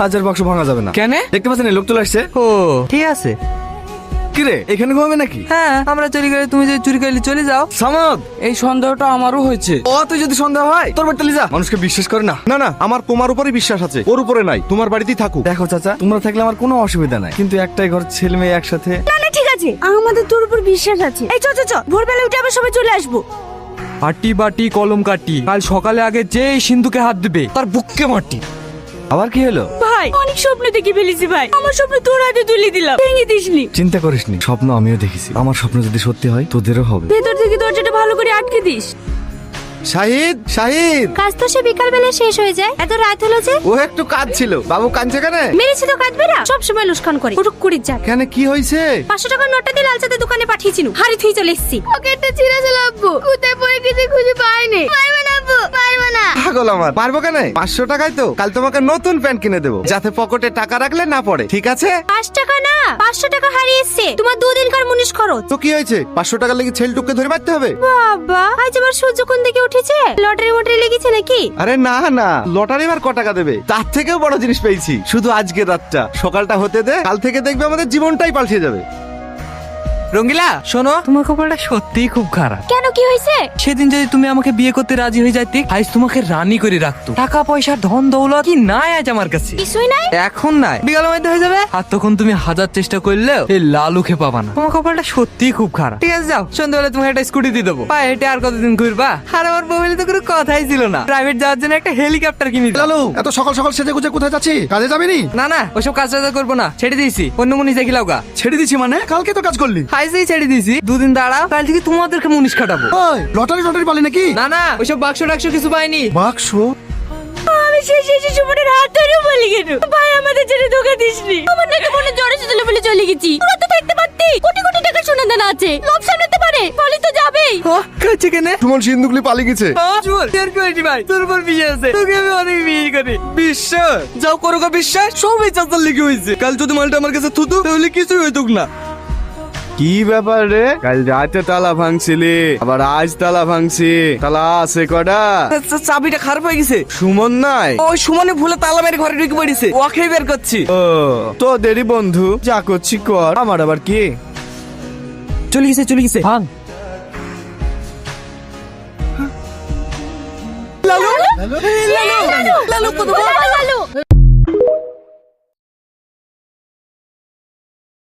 হাজার বাক্স ভাঙা যাবে না। কেন? দেখতে পাচ্ছেন লোক চলে আসছে। ও ঠিক আছে। কি রে, এখানে ঘুমাবে নাকি? হ্যাঁ, আমরা চুরি করে, তুমি যদি চুরি করলে চলে যাও। সামাদ, এই সন্দেহটা আমারও হয়েছে। ও তুই যদি সন্দেহ হয় তোর বাড়িতে যা, মানুষকে বিশ্বাস করে না। না না, আমার তোমার উপরে বিশ্বাস আছে, ওর উপরে নাই। তোমার বাড়িতেই থাকুক। দেখো চাচা, তোমরা থাকলে আমার কোনো অসুবিধা নাই, কিন্তু একটাই ঘর, ছেলে মেয়ে একসাথে। না না ঠিক আছে, আমাদের তোর উপর বিশ্বাস আছে। এই চ চ চ, ভোরবেলা উঠে আবার সবাই চলে আসবো। আটি বাটি কলম কাটি, কাল সকালে আগে যেই সিন্ধুকে হাত দিবে তার বুককে মাটি। আবার কি হলো? ভাই অনেক স্বপ্ন দেখে ফেলেছি ভাই, আমার স্বপ্ন তোর হাতে তুলে দিলাম, ভেঙে দিসনি। চিন্তা করিসনি, স্বপ্ন আমিও দেখেছি। আমার স্বপ্ন যদি সত্যি হয় তোদেরও হবে। ভেতর থেকে দরজাটা ভালো করে আটকে দিস। শাহিদ, শাহিদ, কাজ তো সে বিকাল বেলা শেষ হয়ে যায়, এত রাত হলো যে। ও একটু কাজ ছিল। বাবু কাঁদছে কেন? মেরেছি তো কাঁদবে না, সব সময় লুস্কান করে। ওটুক করে যাক। কেন, কি হয়েছে? 500 টাকার নোটটা দিয়ে লাল চাঁদের দোকানে পাঠিয়েছিল, হাড়ি থুই চলে এসেছি। পকেটটা ছিঁড়ে ছিল আব্বু, কোথায় পড়ে গেছে খুঁজে পাইনি। পারবে না আব্বু, পারবে না। পাগল আমার, পারবো কেন? 500 টাকায় তো কাল তোমাকে নতুন প্যান্ট কিনে দেবো, যাতে পকেটে টাকা রাখলে না পড়ে, ঠিক আছে? 5 টাকা না, 500 টাকা হারিয়েছে। তোমার 2 দিনকার মুনিশ খরচ। তো কি হয়েছে? 500 টাকা লেগে ছেলেটুককে ধরে মারতে হবে? বাবা, আজ আবার সূর্য কোন দিকে উঠেছে? লটারি মটারি লেগেছে নাকি? আরে না না, লটারি আর ক টাকা দেবে? তার থেকেও বড় জিনিস পেয়েছি। শুধু আজকে রাতটা, সকালটা হতে দে, কাল থেকে দেখবে আমাদের জীবনটাই পাল্টে যাবে। রঙ্গিলা শোনো, তোমার কপালটা সত্যিই খুব খারাপ। কেন, কি হয়েছে? সেদিন যদি তুমি আমাকে বিয়ে করতে রাজি হয়ে যাইতে, আজ তোমাকে রানী করে রাখতো। টাকা পয়সা ধন দৌলত কি নাই আজ আমার কাছে? কিছুই নাই। এখন নাই, বিকালের মধ্যে হয়ে যাবে। আর তখন তুমি হাজার চেষ্টা করলেও এই লালুকে পাবা না। তোমার কপালটা সত্যিই খুব খারাপ। ঠিক আছে যাও, সন্ধ্যাবেলা তোমাকে একটা স্কুটি দিয়ে দেবো, পায়ে হেঁটে আর কতদিন ঘুরবা। আর আমার মোবাইলে তো কোনো কথাই ছিল না, প্রাইভেট যাওয়ার জন্য একটা হেলিকপ্টার কিনে দিলাম। লালু, এত সকাল সকাল সেজে গুজে কোথায় যাচ্ছি? কাজে যাবি নি? না না, ওসব কাজ টাজ করবো না, ছেড়ে দিয়েছি। অন্য মুনিশ দেখি লাউগা। ছেড়ে দিছি মানে? কালকে তো কাজ করলি। হাইসেই ছেড়ে দিয়েছি। 2 দিন দাঁড়াও, কাল থেকে তোমাদেরকে মুনিশ খাটাবো। ওই লটারি টটারি পালি নাকি? না না, ওইসব বাক্স টাক্স কিছু পাইনি। বাক্স? আমি শেষে সুমনের হাত ধরে বলি কেন? ভাই আমাদের জন্য ধোকা দিসনি। আমার নাকি মনে জ্বর এসেছিল বলে চলে গেছি। তোরা তো থাকতে পারতি। কোটি কোটি টাকা সোনা দানা আছে, লোভ সামলাতে পারে, বলি তো যাবেই। কাছে কেনে সুমন সিন্ধুকলি পালিয়ে গেছে। ভাই তোর উপর বিয়ে আছে, তোকে আমি অনেক বিয়ে করি। বিশ্বাস যাও করো গো, বিশ্বাস সবই চাচার লেগে হয়েছে। কাল যদি মালটা আমার কাছে থুতু তাহলে কিছুই হইতুক না। কি ব্যাপার রে? কাল রাতে তালা ভাঙছিলি, আবার আজ তালা ভাঙছি। তালা আছে কটা? চাবিটা খারাপ হয়ে গেছে। সুমন নাই? ওই সুমনে ভুলে তালা মেরে ঘরে ঢুকে পড়েছে, ওকে বের করছি। ও তো দেরি বন্ধু, যা করছি কর, আমার আবার কি? চলে গেছে চলে গেছে। ভাঙ লালু, লালু, লালু, লালু,